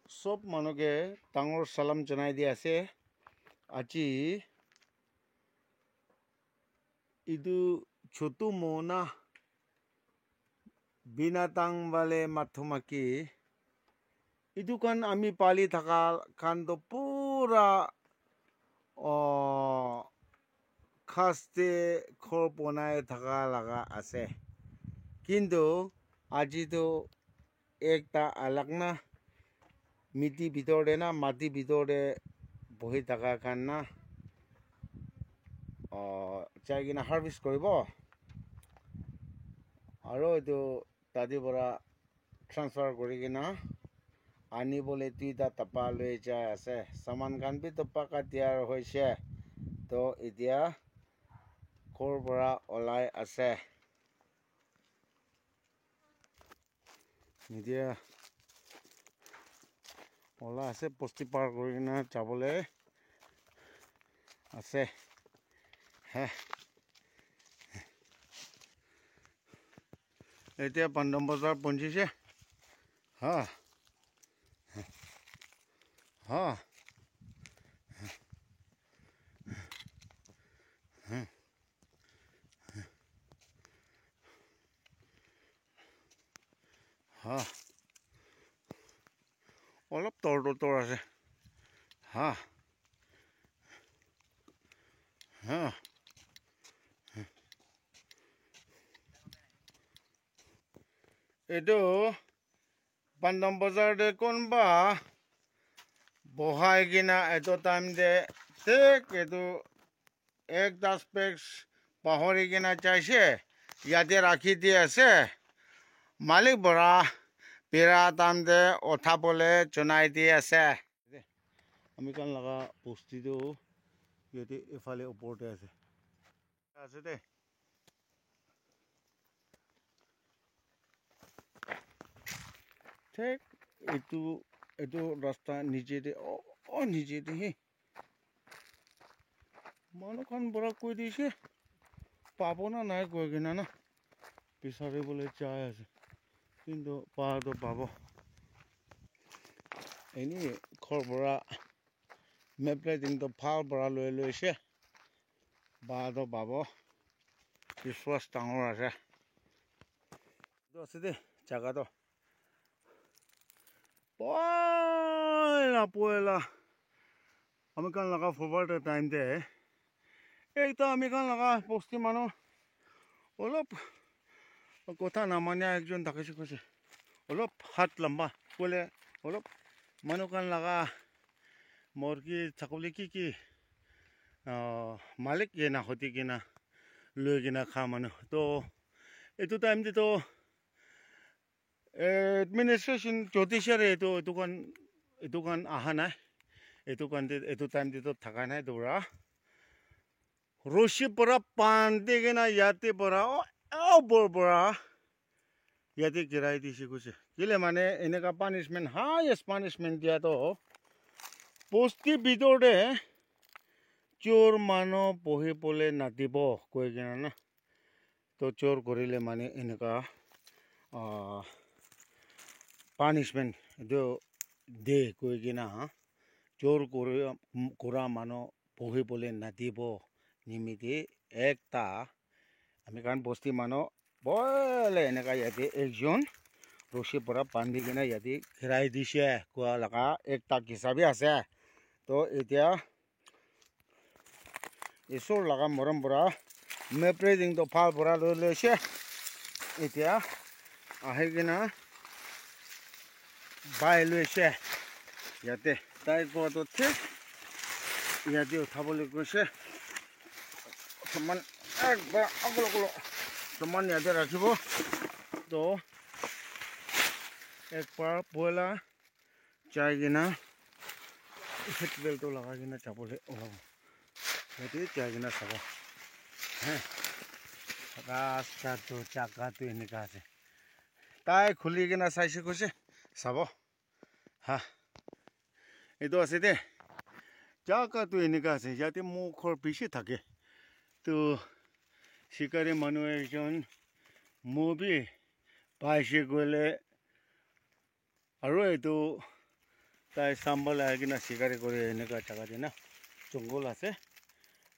সব মানুহকে ডাঙৰ সালাম জনাই দি আছে আজি ইদু ছোটু মোনা binatang bale mathumaki idu kan ami pali thaka kan to pura khaste khor bonai thaka laga ase kintu aji to ekta alagna miti bitor de na mati bitor de bohi thaka kan na chai kina harvest koribo aro etu tadi pora transfer kori kina ani bole tuita tapa loi jai ase saman kan bi tapa ka tiar hoise to etia khor pora olai ase etia ola ase posti par kori kina jabole ase he etia Pandam Bazar ponjise ha ha ha olop tor ase ha ha edo Pandam Bazar de konba bohai gina eto time de tek eto ek das peks pahori gina chaise yate rakhi di ase malik bora pira time de otha bole chunai di ase ami kan laga posti do yate efale opor de ase de tek etu rasta nije de nije de he manu kan bora koi dise pabo na nai koi gina na pisare bole chai ase kintu pa to pabo eni khor bora mapleting to phal bora loi se ba to pabo Christmas tangor ase to ase de jaga to Poela আমি kan laga forward time de ekta ami kan laga posti manu olop kotha namanya ekjon takise kose olop hat lamba kole olop manu kan laga morgi chakoli ki malik ye na hoti kina loi kina kha manu to etu time de to administration judiciary etu kan aha nai etu time de to thaka nai dora roshi pora pande gena yate pora bora yate kirai dise kuse kile mane eneka punishment highest punishment dia to posti bidor de chor mano bohi pole nadibo koi gena na to chor korile mane eneka punishment do de koi gena chor kora mano bohi pole nadibo nimiti ekta ami kan bosti mano bole eneka yate ekjon roshi pora pandi gena yate khirai dise koa laga ekta kisabi ase to etia isor laga moram bora mapleting to phal bora loi se etia ahe gena bai loi se yate tai ko to thik yate uthabole kose saman ekbar aglo saman yate rakhibo to ekbar poela chai gina hit bel to laga gina chapole olabo yate chai gina sabo rasta to chaka to enika ase tai khuli gina saise kose sabo ha edo ase de chaka to enika ase yate mukhor bishi thake to shikari manu ekjon mobi paise gole aro etu তাই চাম্বল আহি কিনে চিকাৰী কৰি এনেকুৱা জেগা দিয়ে না জংঘল আছে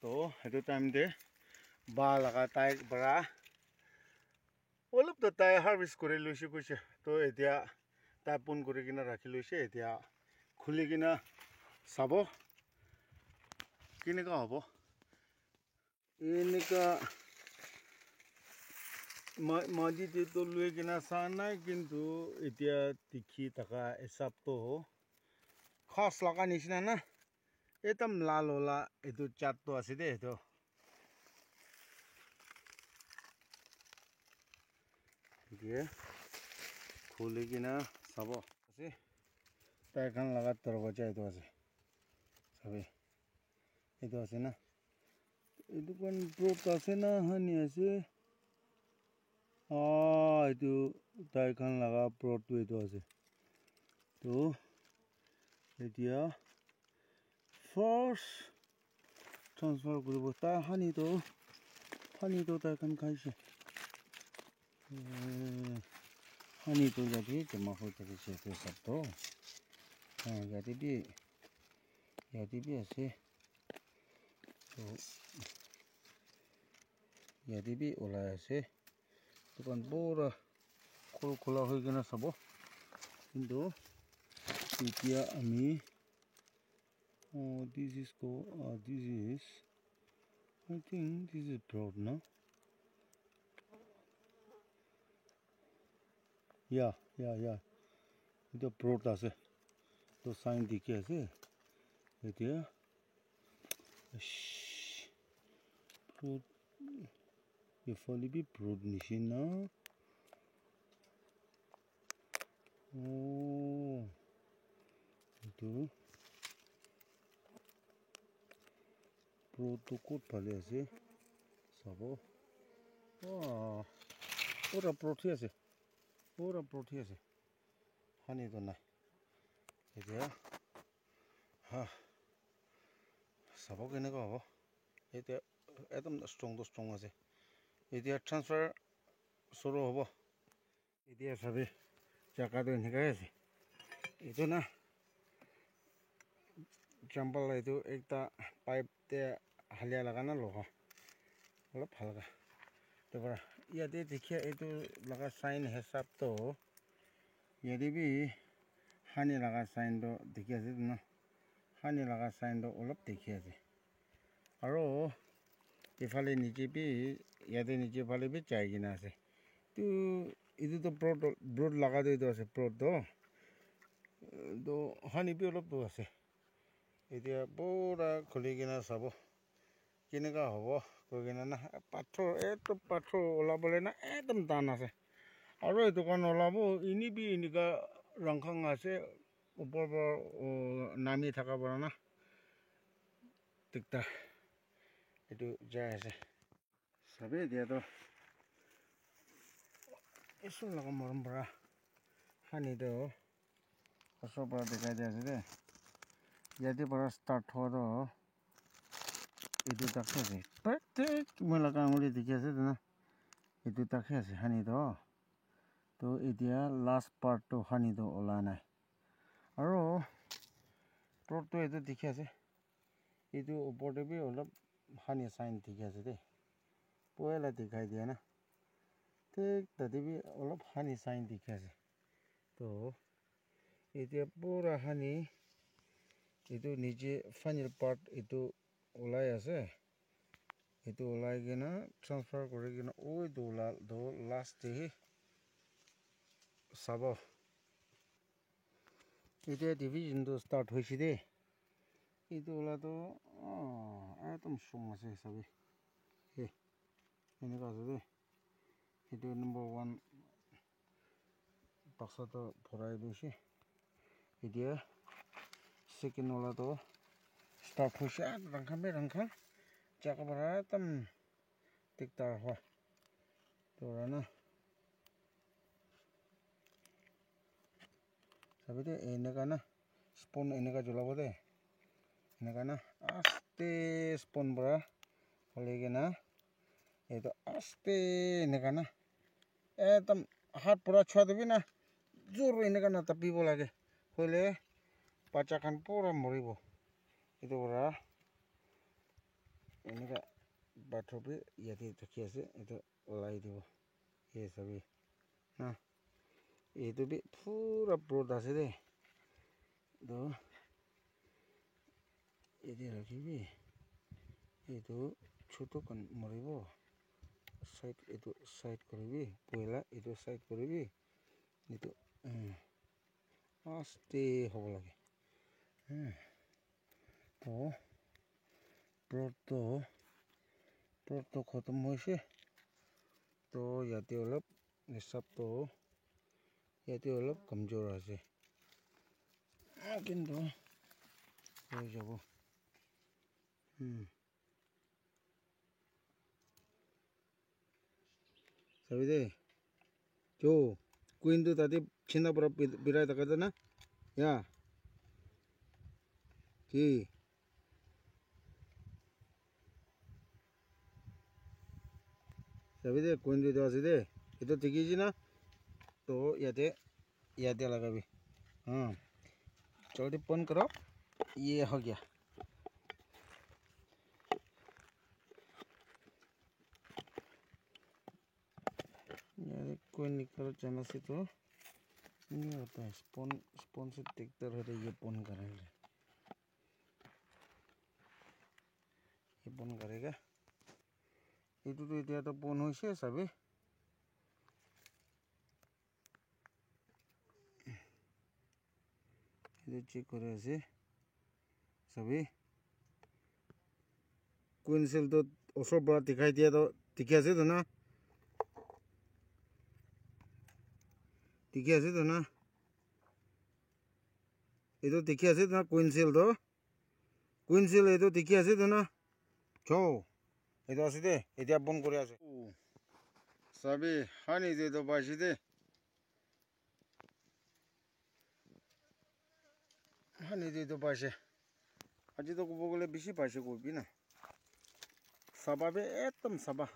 তো সেইটো টাইমতে বাঁহ লগা তাইৰ পৰা অলপ তাই হাৰ্ভেষ্ট কৰি লৈছে কৈছে তো এতিয়া তাই পোন কৰি কিনে ৰাখি লৈছে এতিয়া খুলি কিনে চাব কেনেকুৱা হ'ব এনেকুৱা মাটিটো লৈ কিনে চোৱা নাই কিন্তু এতিয়া দেখি থকা হিচাপটো খৰচ লগা নিচিনা না একদম লাল ওলা এইটো চাটটো আছে দেই এইটো দিয়ে খুলি কিনে চাব আছে তাইখন লগা দৰৱাজা এইটো আছে চাবি এইটো আছে না এইটো কোন ব্ৰড আছে না হানি আছে এইটো তাইখন লগা ব্ৰডটো এইটো আছে তো এতিয়া ফাৰ্ষ্ট ট্ৰান্সফাৰ কৰিব তাই হানিটো তাইখন খাইছে হানিটো যদি জমা হৈ থাকিছে এইটো চাপটো ইয়াতে বি আছে তো ইয়াতে বি ওলাই আছে দোকান পুৰা খোলা হৈ কিনে চাব কিন্তু এতিয়া আমি this is I think this is broad no yeah itu broad আছে তো sign দেখি আছে এতিয়া broad এফালে বি broad নিচিনা itu broad ক'ত ফালে আছে চাব পুৰা broad আছে হানিটো নাই এতিয়া চাব কেনেকুৱা হ'ব এতিয়া একদম ষ্ট্ৰং আছে এতিয়া ট্ৰান্সফাৰ চুৰু হ'ব এতিয়া চাবি জাগাটো এনেকুৱাই আছে এইটো না জাম্পাল এইটো একটা পাইপতে হালিয়া লগা না লোহা অলপ ভালকা তাৰপৰা ইয়াতে দেখিয়া এইটো লগা চাইন হিচাপটো ইয়াতে বি হানি লগা চাইনটো দেখি আছে ন হানি লগা চাইনটো অলপ দেখি আছে আৰু ইফালে নিচে বি ইয়াতে নিচে ফালে বি চাই কিনা আছে তো এইটোতো ব্ৰড লগাটো এইটো আছে ব্ৰডটো তো হানি বি অলপ আছে এতিয়া পুৰা খুলি কিনে চাব কেনেকুৱা হ'ব কৈ কিনে না পাথৰ ওলাবলৈ না একদম টান আছে আৰু এইটো কাৰণ ওলাব এনেকুৱা ৰংখাং আছে ওপৰৰ পৰা নামি থকা পৰা না দিগদাৰ এইটো যাই আছে চাবি এতিয়াতো এইচোন লগা মৰম পৰা হানিটো ওচৰৰ পৰা দেখাই দিয়া আছে দেই ইয়াতে পৰা ষ্টাৰ্ট হোৱাটো এইটো তাকে আছে প্ৰত্যেক মই লগা আঙুলি দেখি আছে না এইটো তাকে আছে হানিটো তো এতিয়া লাষ্ট পাৰ্টটো হানিটো ওলা নাই আৰু ব্ৰডটো এইটো দেখি আছে এইটো ওপৰতে বি অলপ হানি চাইন দেখি আছে দেই পয়লা দেখাই দিয়া না ঠিক তাতে বি অলপ হানি চাইন দেখি আছে তো এতিয়া পুৰা হানি এইটো নিজে ফাইনেল পাৰ্ট এইটো ওলাই আছে এইটো ওলাই কিনে ট্ৰান্সফাৰ কৰি কিনে ওইটো ওলাল লাষ্ট চাব এতিয়া ডিভিজনটো ষ্টাৰ্ট হৈছে দেই এইটো ওলাটো একদম ষ্ট্ৰং আছে হিচাপে এনেকুৱা আছে দেই এইটো নম্বৰ 1 বাক্সাটো ভৰাই লৈছে এতিয়া ছেকেণ্ড ওলাটো ষ্টাৰ্ট হৈছে ৰাংখাং জাগা পৰা একদম দিগদাৰ হয় তোৰা না চাবি দে এনেকুৱা না স্পন এনেকুৱা জ্বলাব দে এনেকুৱা না আস্তে স্পন পৰা হ'লে কিনা এইটো আস্তে এনেকুৱা না একদম হাত পৰা চোৱা দিবি না জোৰ এনেকুৱা নাটাপিব লাগে হ'লে pacakan pura moribo itu ora ini ka batrobe yati thaki ase itu lai dibo ye sabi na itu bi pura broad ase de do ini rakhibi itu choto kan moribo side itu side koribi poila itu side koribi itu aste hobo lage to broad to khatam hoise to yate olop nisab to yate olop kamjor ase kintu hoi jabo sabide jo kuindu tadi china pura birai takada na ya ki sabide kuindu to aside itu tikiji na तो याद लगा भी हाँ जल्दी बंद करो ये हो गया यार कोई निकल जाना से तो नहीं होता है स्पोन से देखते रहते ये बंद करेंगे ये बंद करेगा ये तो बंद हो से सभी itu check kore ase sabi coincel to osor bra dikhai dia to dikhi ase to na eto dikhi ase to na coincel eto dikhi ase to na jo eto ase de etia bon kore ase sabi hani de to bashi de hani de to bashi aji to kubogole bishi bashi kobi na sababe ekdom saba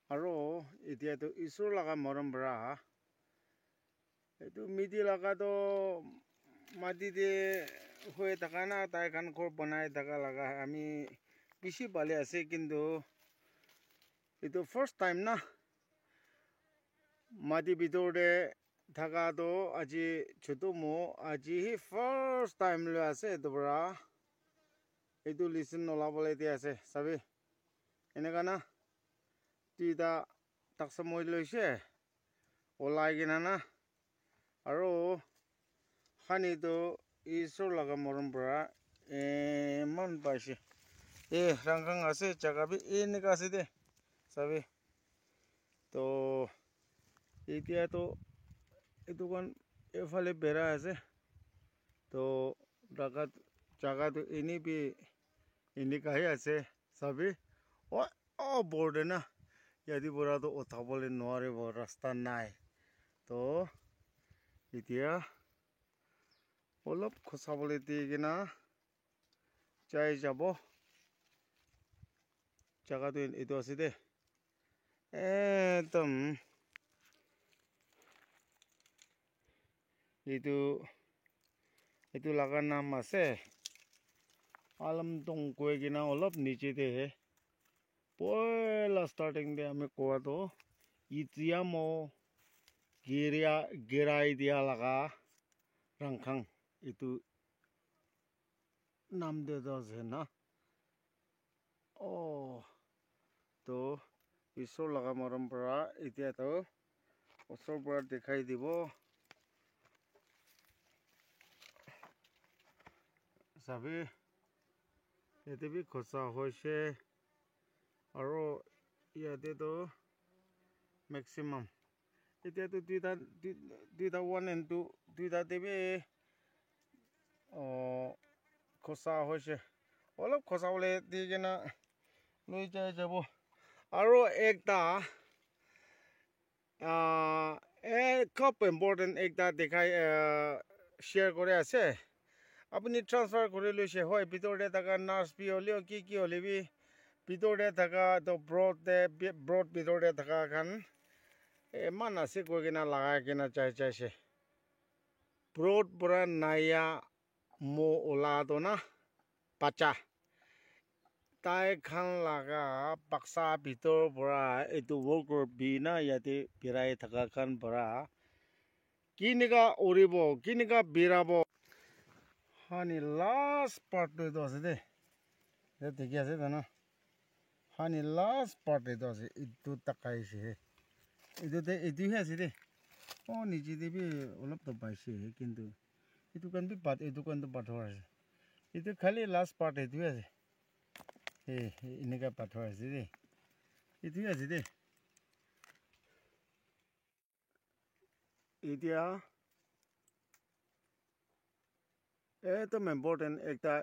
aro etia to isur laga morom bra etu midi laga to madi de hoye taka na tai khan khor banai taka laga ami bishi bale ase kintu etu first time na madi bidor de taka to aji choto mo aji hi first time lo ase to bra etu listen nola bole dia ase sabi eneka na tida taksa moi loise olai gina na aro hani to isor laga morom bra man bashi rangkang ase jaga bi eneka ase de sabi to etia to etu kan efale bera ase to jaga to eni bi eneka hi ase sabi borde na yadi bora to othabole noare bo rasta nai to etia olop khosabole digina chai jabo jaga to etu ase de ekdom itu laga nam ase alamdong koi gina olop niche de poila starting de ami koa to itiamo girai dia laga rangkang itu nam de do je na to isor laga morom pra etia to osor pra dikhai dibo sabi ete bi khosa hoise aro yate to maximum etia to duita 1 and 2 duita debi khosa hoise olop khosa bole digina loi jai jabo aro ekta খুব important ekta dekhai share kore ase apuni transfer kore loise hoy bitor de taka nurse bi holeo ki holebi bitor de taka to broad bitor de taka khan man ase koi kena lagai kena chai se Prot pura naya mo olado na pacha. Tai khan laga paksa bitor pura itu worker bina yate pirai thaka khan pura. Kiniga oribo, kiniga birabo. Hani last part to it was it. That the gas it na. Hani last part it was itu takai she. Itu has it. Oh, niji debi olap to pai she kintu. Itu kan bi pat itu kan to pathor. Itu khali last part itu has. Hey, inega pathor has it. Itu has it. Idia একদম important একটা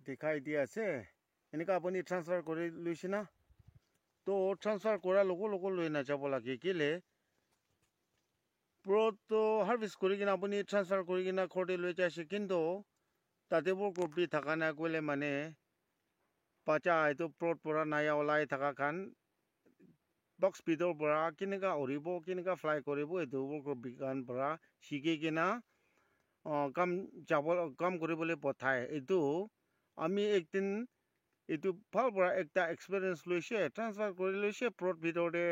দেখাই দিয়া আছে এনেকা আপুনি transfer কৰি লৈছে না তো ট্ৰান্সফাৰ কৰাৰ লগে লৈ নাযাব লাগে কেলে প্ৰটো হাৰ্ভেষ্ট কৰি কিনে আপুনি ট্ৰান্সফাৰ কৰি কিনে ঘৰতে লৈ যাইছে কিন্তু তাতে বৰ কপি থকা নাই ক'লে মানে পাচা এইটো প্ৰট পৰা নাই ওলাই থকা খান বক্স ভিতৰ পৰা কেনেকা উৰিব কেনেকা ফ্লাই কৰিব এইটো বৰ কপি খান পৰা শিকি কিনে কাম কৰিবলৈ পঠায় এইটো আমি একদিন এইটো ভাল পৰা একটা এক্সপিৰিয়েঞ্চ লৈছে ট্ৰান্সফাৰ কৰি লৈছে প্ৰট ভিতৰতে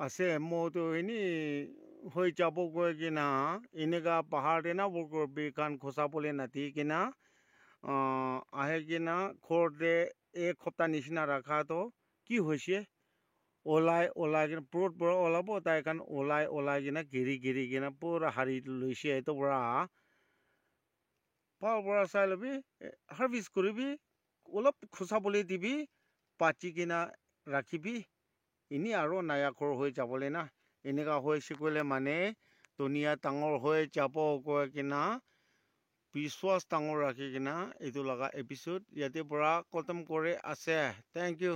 আছে মইতো এনেই হৈ যাব গৈ কিনা এনেকা পাহাৰতে না বিকান খোচাবলৈ নাতি কিনা আহে কিনা ঘৰতে এক সপ্তাহ নিচিনা ৰখাটো কি হৈছে ওলাই কিনে প্ৰট পৰা ওলাব তাই কাৰণ ওলাই কিনা গিৰি কিনা পুৰা হাৰি লৈছে এইটো পৰা ভাল পৰা চাই ল'বি হাৰ্ভেষ্ট কৰিবি অলপ খোচাবলৈ দিবি পাচি কিনা ৰাখিবি এনেই আৰু নায়াখৰ হৈ যাবলৈ না এনেকা হৈছে ক'লে মানে ধুনীয়া ডাঙৰ হৈ যাব কৈ কিনা বিশ্বাস ডাঙৰ ৰাখি কিনা এইটো লগা এপিছ'ড ইয়াতে পৰা খতম কৰি আছে থেংক ইউ